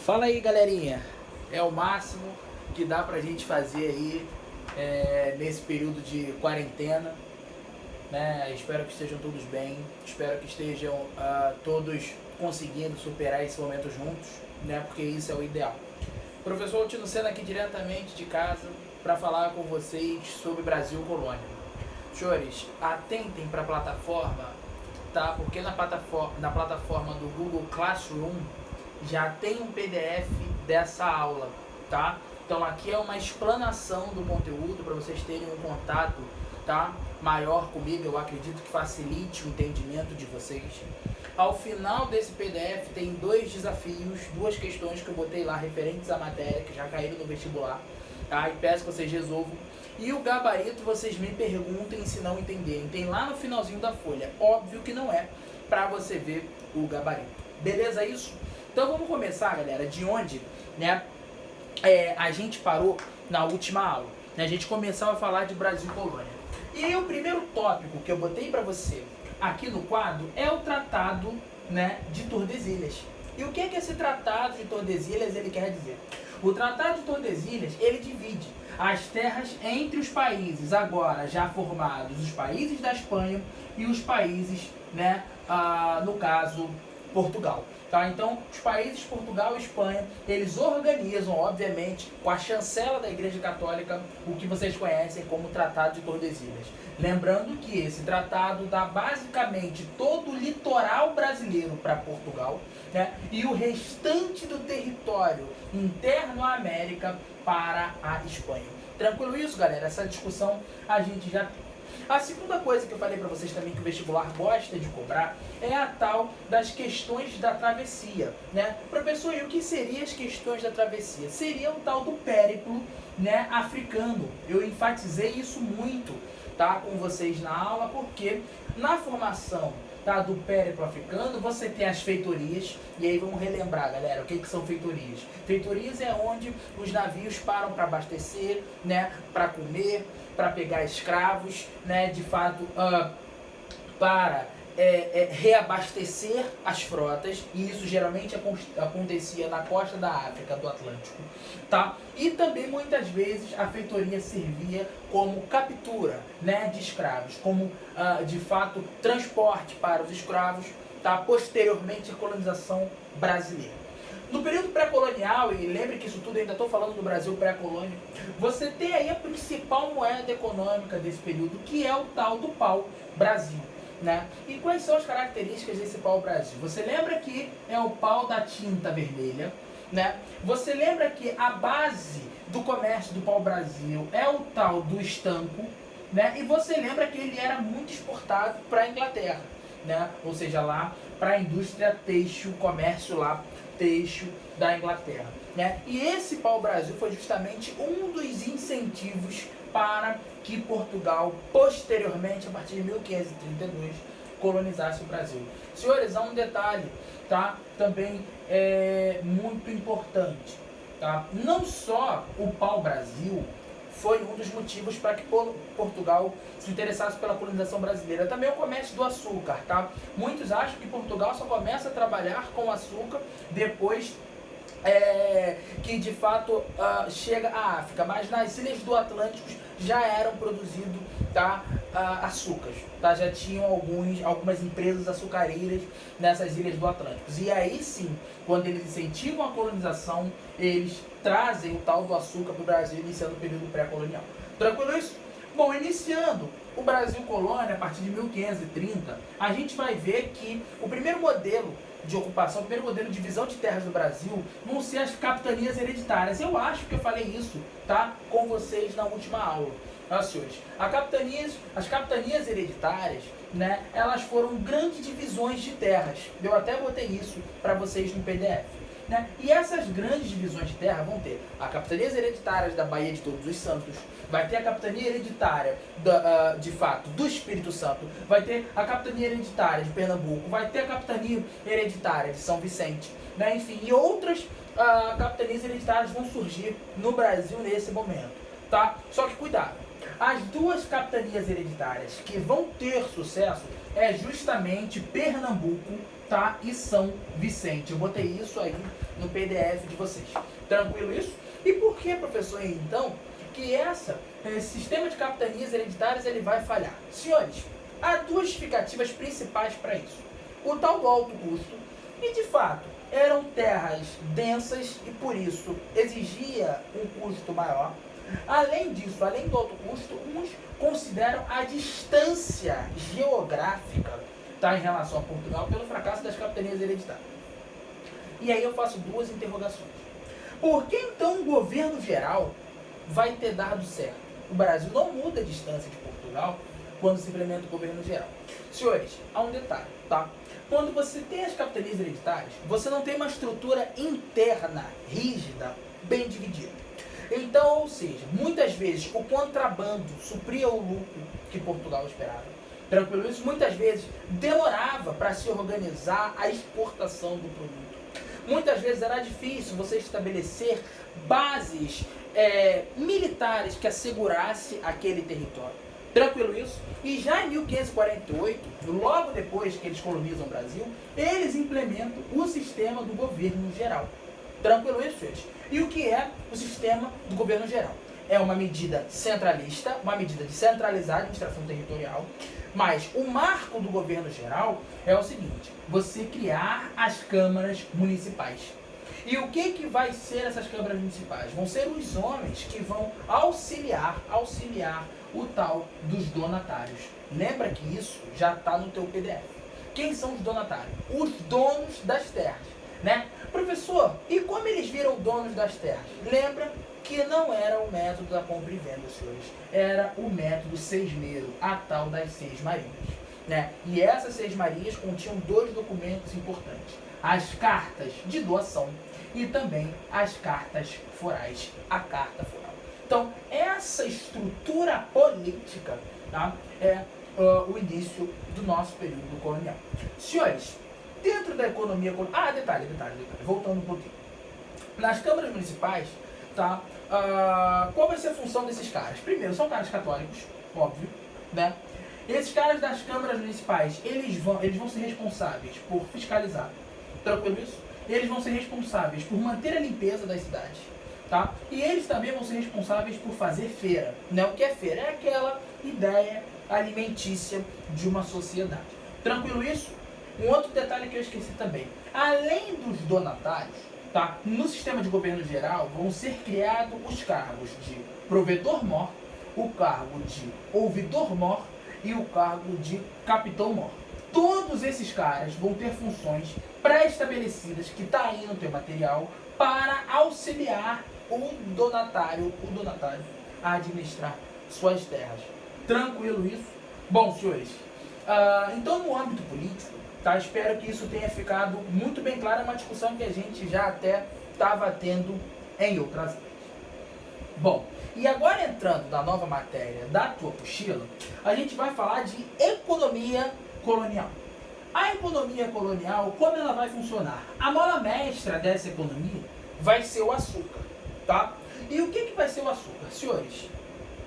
Fala aí, galerinha, é o máximo que dá pra gente fazer aí nesse período de quarentena, né? Espero que estejam todos bem, espero que estejam todos conseguindo superar esse momento juntos, né? Porque isso é o ideal. Professor Altino Senna aqui diretamente de casa para falar com vocês sobre Brasil Colônia. Senhores, atentem para a plataforma, tá? Porque na plataforma do Google Classroom já tem um PDF dessa aula, tá? Então aqui é uma explanação do conteúdo para vocês terem um contato, tá, maior comigo. Eu acredito que facilite o entendimento de vocês. Ao final desse PDF tem dois desafios, duas questões que eu botei lá referentes à matéria, que já caíram no vestibular, tá? E peço que vocês resolvam. E o gabarito vocês me perguntem se não entenderem. Tem lá no finalzinho da folha. Óbvio que não é para você ver o gabarito. Beleza isso? Então vamos começar, galera, de onde, né, a gente parou na última aula. Né? A gente começava a falar de Brasil Colônia. E aí o primeiro tópico que eu botei para você aqui no quadro é o Tratado, né, de Tordesilhas. E o que é que esse Tratado de Tordesilhas ele quer dizer? O Tratado de Tordesilhas ele divide as terras entre os países agora já formados, os países da Espanha e os países, né, no caso, Portugal. Tá? Então, os países Portugal e Espanha, eles organizam, obviamente, com a chancela da Igreja Católica, o que vocês conhecem como Tratado de Tordesilhas. Lembrando que esse tratado dá basicamente todo o litoral brasileiro para Portugal, né? E o restante do território interno à América para a Espanha. Tranquilo isso, galera? Essa discussão a gente já tem. A segunda coisa que eu falei para vocês também que o vestibular gosta de cobrar é a tal das questões da travessia, né? Professor, e o que seriam as questões da travessia? Seria o tal do périplo, né, africano. Eu enfatizei isso muito, tá, com vocês na aula, porque na formação, tá, do périplo africano você tem as feitorias. E aí vamos relembrar, galera, o que são feitorias? Feitorias é onde os navios param para abastecer, né, para comer, para pegar escravos, né, de fato, para reabastecer as frotas, e isso geralmente acontecia na costa da África, do Atlântico, tá? E também muitas vezes a feitoria servia como captura, né, de escravos, como de fato transporte para os escravos, tá? Posteriormente a colonização brasileira. No período pré-colonial, e lembre que isso tudo ainda estou falando do Brasil pré-colônia, você tem aí a principal moeda econômica desse período, que é o tal do pau-brasil. Né? E quais são as características desse pau-brasil? Você lembra que é o pau da tinta vermelha, né? Você lembra que a base do comércio do pau-brasil é o tal do estanco, né? E você lembra que ele era muito exportado para a Inglaterra, né? Ou seja, lá para a indústria têxtil, comércio lá têxtil da Inglaterra, né? E esse pau-brasil foi justamente um dos incentivos para que Portugal, posteriormente, a partir de 1532, colonizasse o Brasil. Senhores, há um detalhe, tá? Também é muito importante, tá? Não só o pau-brasil foi um dos motivos para que Portugal se interessasse pela colonização brasileira. Também o comércio do açúcar, tá? Muitos acham que Portugal só começa a trabalhar com açúcar depois que de fato chega à África, mas nas ilhas do Atlântico já eram produzidos, tá, açúcares, tá? Já tinham algumas empresas açucareiras nessas ilhas do Atlântico. E aí sim, quando eles incentivam a colonização, eles trazem o tal do açúcar para o Brasil, iniciando o período pré-colonial. Tranquilo isso? Bom, iniciando o Brasil Colônia, a partir de 1530, a gente vai ver que o primeiro modelo de ocupação, o primeiro modelo de divisão de terras do Brasil vão ser as capitanias hereditárias. Eu acho que eu falei isso, tá, com vocês na última aula. Tá, senhores? As capitanias hereditárias, né, elas foram grandes divisões de terras. Eu até botei isso para vocês no PDF. Né? E essas grandes divisões de terra vão ter a capitanias hereditárias da Baía de Todos os Santos, vai ter a capitania hereditária de fato do Espírito Santo, vai ter a capitania hereditária de Pernambuco, vai ter a capitania hereditária de São Vicente, né? Enfim, e outras capitanias hereditárias vão surgir no Brasil nesse momento, tá? Só que cuidado, as duas capitanias hereditárias que vão ter sucesso é justamente Pernambuco tá? E São Vicente. Eu botei isso aí no PDF de vocês. Tranquilo isso? E por que, professor, então, que esse sistema de capitanias hereditárias ele vai falhar? Senhores, há duas justificativas principais para isso. O tal do alto custo, e de fato eram terras densas e por isso exigia um custo maior. Além disso, além do alto custo, uns consideram a distância geográfica, tá, em relação a Portugal pelo fracasso das capitanias hereditárias. E aí eu faço duas interrogações. Por que então o governo geral vai ter dado certo? O Brasil não muda a distância de Portugal quando se implementa o governo geral. Senhores, há um detalhe, tá? Quando você tem as capitanias hereditárias, você não tem uma estrutura interna, rígida, bem dividida. Então, ou seja, muitas vezes o contrabando supria o lucro que Portugal esperava. Tranquilo isso? Muitas vezes demorava para se organizar a exportação do produto. Muitas vezes era difícil você estabelecer bases militares que assegurasse aquele território. Tranquilo isso? E já em 1548, logo depois que eles colonizam o Brasil, eles implementam o sistema do governo geral. Tranquilo isso, gente? E o que é o sistema do governo geral? É uma medida centralista, uma medida de centralizar a administração territorial, mas o marco do governo geral é o seguinte: você criar as câmaras municipais. E o que vai ser essas câmaras municipais? Vão ser os homens que vão auxiliar o tal dos donatários. Lembra que isso já está no teu PDF. Quem são os donatários? Os donos das terras, né? Professor, e como eles viram donos das terras? Lembra que não era o método da compra e venda, senhores. Era o método seismeiro, a tal das seis marias, né? E essas seis marias continham dois documentos importantes: as cartas de doação e também as cartas forais, a carta foral. Então, essa estrutura política, tá, é o início do nosso período colonial. Senhores, dentro da economia colonial... detalhe, voltando um pouquinho. Nas câmaras municipais, tá, qual vai ser a função desses caras? Primeiro, são caras católicos, óbvio, né? Esses caras das câmaras municipais, eles vão ser responsáveis por fiscalizar. Tranquilo isso? Eles vão ser responsáveis por manter a limpeza das cidades. Tá? E eles também vão ser responsáveis por fazer feira, né? O que é feira? É aquela ideia alimentícia de uma sociedade. Tranquilo isso? Um outro detalhe que eu esqueci também: além dos donatários, tá, no sistema de governo geral vão ser criados os cargos de provedor-mor, o cargo de ouvidor-mor e o cargo de capitão-mor. Todos esses caras vão ter funções pré-estabelecidas, que está aí no teu material, para auxiliar o donatário a administrar suas terras. Tranquilo isso? Bom, senhores, então no âmbito político, tá, espero que isso tenha ficado muito bem claro. É uma discussão que a gente já até estava tendo em outras vezes. Bom, e agora entrando na nova matéria da tua apostila, a gente vai falar de economia colonial. A economia colonial, como ela vai funcionar? A mola mestra dessa economia vai ser o açúcar, tá? E o que vai ser o açúcar? Senhores,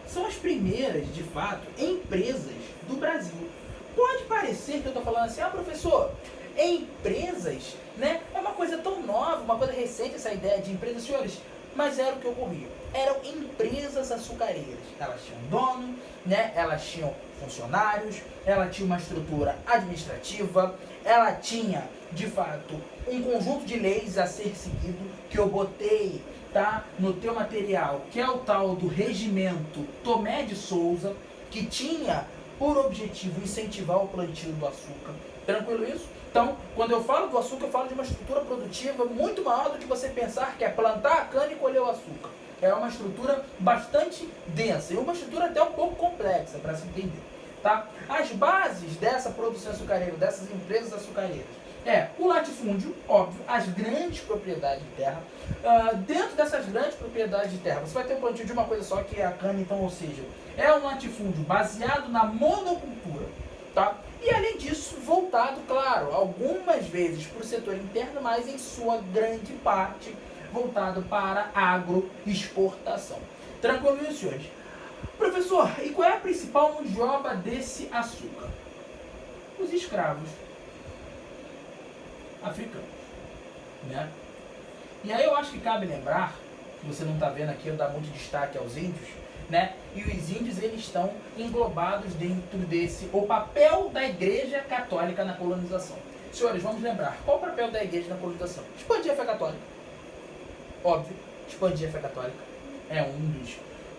são as primeiras, de fato, empresas do Brasil. Pode parecer que eu estou falando assim: professor, empresas, né? É uma coisa tão nova, uma coisa recente essa ideia de empresas. Senhores, mas era o que ocorria. Eram empresas açucareiras. Elas tinham dono, né? Elas tinham funcionários, ela tinha uma estrutura administrativa, ela tinha, de fato, um conjunto de leis a ser seguido, que eu botei, tá, no teu material, que é o tal do Regimento Tomé de Souza, que tinha por objetivo incentivar o plantio do açúcar. Tranquilo isso? Então, quando eu falo do açúcar, eu falo de uma estrutura produtiva muito maior do que você pensar que é plantar a cana e colher o açúcar. É uma estrutura bastante densa e uma estrutura até um pouco complexa para se entender, tá? As bases dessa produção açucareira, dessas empresas açucareiras, o latifúndio, óbvio, as grandes propriedades de terra. Dentro dessas grandes propriedades de terra, você vai ter um plantio de uma coisa só, que é a cana. Então, ou seja, é um latifúndio baseado na monocultura, tá? E além disso, voltado, claro, algumas vezes para o setor interno, mas em sua grande parte voltado para a agroexportação. Tranquilo isso, senhores? Professor, e qual é a principal mão de obra desse açúcar? Os escravos. africanos, né? E aí eu acho que cabe lembrar, que você não está vendo aqui, eu dou muito destaque aos índios, né? E os índios, eles estão englobados dentro desse, o papel da Igreja Católica na colonização. Senhores, vamos lembrar, qual o papel da Igreja na colonização? Expandir a fé católica. Óbvio, expandir a fé católica é um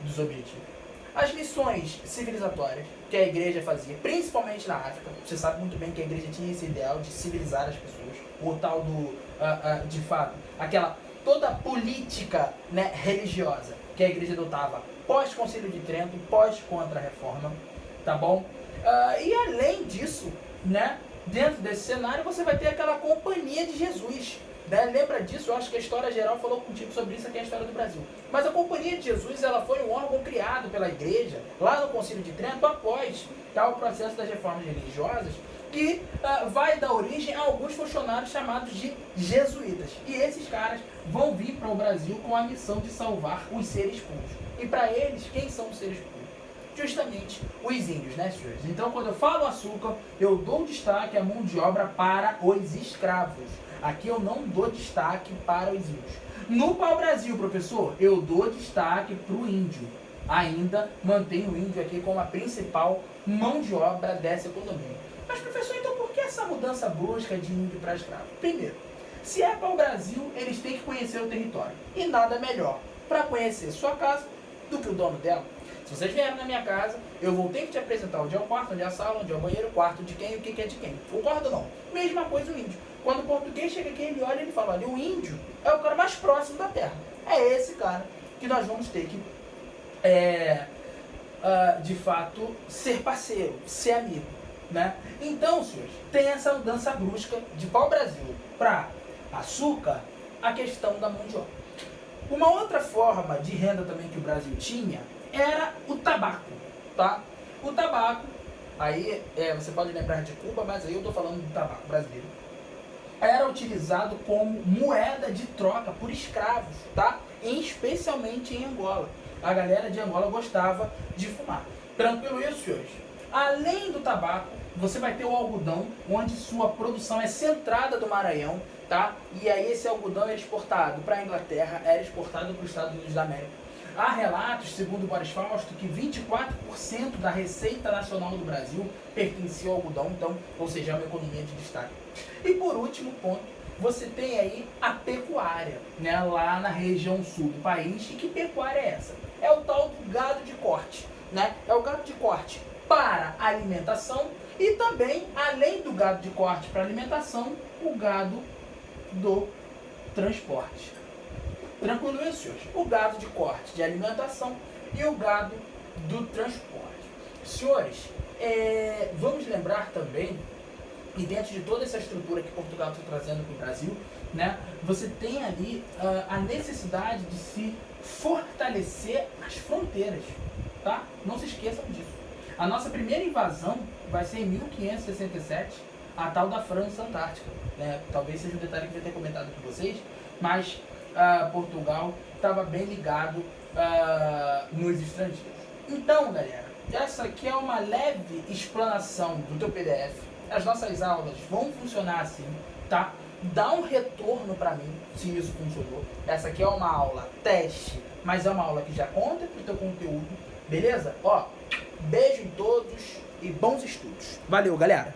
dos objetivos. As missões civilizatórias que a Igreja fazia, principalmente na África, você sabe muito bem que a Igreja tinha esse ideal de civilizar as pessoas, o tal do, de fato, aquela toda a política, né, religiosa que a Igreja adotava pós-Concílio de Trento, pós-Contra-Reforma, tá bom? E além disso, né, dentro desse cenário, você vai ter aquela Companhia de Jesus, né? Lembra disso? Eu acho que a História Geral falou contigo sobre isso, aqui é a história do Brasil. Mas a Companhia de Jesus, ela foi um órgão criado pela Igreja, lá no Concílio de Trento, após o processo das reformas religiosas, que vai dar origem a alguns funcionários chamados de jesuítas. E esses caras vão vir para o Brasil com a missão de salvar os seres puros. E para eles, quem são os seres puros? Justamente os índios, né, senhores? Então, quando eu falo açúcar, eu dou destaque à mão de obra para os escravos. Aqui eu não dou destaque para os índios. No pau-brasil, professor, eu dou destaque para o índio. Ainda mantenho o índio aqui como a principal mão de obra dessa economia. Mas, professor, então por que essa mudança brusca de índio para escravo? Primeiro, se é pau-brasil, eles têm que conhecer o território. E nada melhor para conhecer sua casa do que o dono dela. Se vocês vierem na minha casa, eu vou ter que te apresentar onde é o quarto, onde é a sala, onde é o banheiro, o quarto de quem e o que é de quem. Concorda ou não? Mesma coisa o índio. Quando o português chega aqui, ele olha e ele fala, olha, o índio é o cara mais próximo da terra. É esse cara que nós vamos ter que, de fato, ser parceiro, ser amigo, né? Então, senhores, tem essa mudança brusca de pau-brasil para açúcar, a questão da mão de obra. Uma outra forma de renda também que o Brasil tinha era o tabaco, tá? O tabaco, aí você pode lembrar de Cuba, mas aí eu tô falando do tabaco brasileiro. Era utilizado como moeda de troca por escravos, tá? Especialmente em Angola. A galera de Angola gostava de fumar. Tranquilo isso, senhores? Além do tabaco, você vai ter o algodão, onde sua produção é centrada do Maranhão, tá? E aí esse algodão é exportado para a Inglaterra, era exportado para os Estados Unidos da América. Há relatos, segundo Boris Fausto, que 24% da receita nacional do Brasil pertencia ao algodão, então, ou seja, é uma economia de destaque. E por último ponto, você tem aí a pecuária, né, lá na região sul do país. E que pecuária é essa? É o tal do gado de corte, né? É o gado de corte para alimentação e também, além do gado de corte para alimentação, o gado do transporte. Tranquilo isso, senhores? O gado de corte de alimentação e o gado do transporte. Senhores, vamos lembrar também, e dentro de toda essa estrutura que Portugal está trazendo para o Brasil, né, você tem ali a necessidade de se fortalecer as fronteiras, tá? Não se esqueçam disso. A nossa primeira invasão vai ser em 1567, a tal da França Antártica, né? Talvez seja um detalhe que eu já tenha comentado com vocês, mas Portugal estava bem ligado nos estrangeiros. Então, galera, essa aqui é uma leve explanação do teu PDF. As nossas aulas vão funcionar assim, tá? Dá um retorno para mim se isso funcionou. Essa aqui é uma aula teste, mas é uma aula que já conta pro teu conteúdo, beleza? Ó, beijo em todos e bons estudos. Valeu, galera!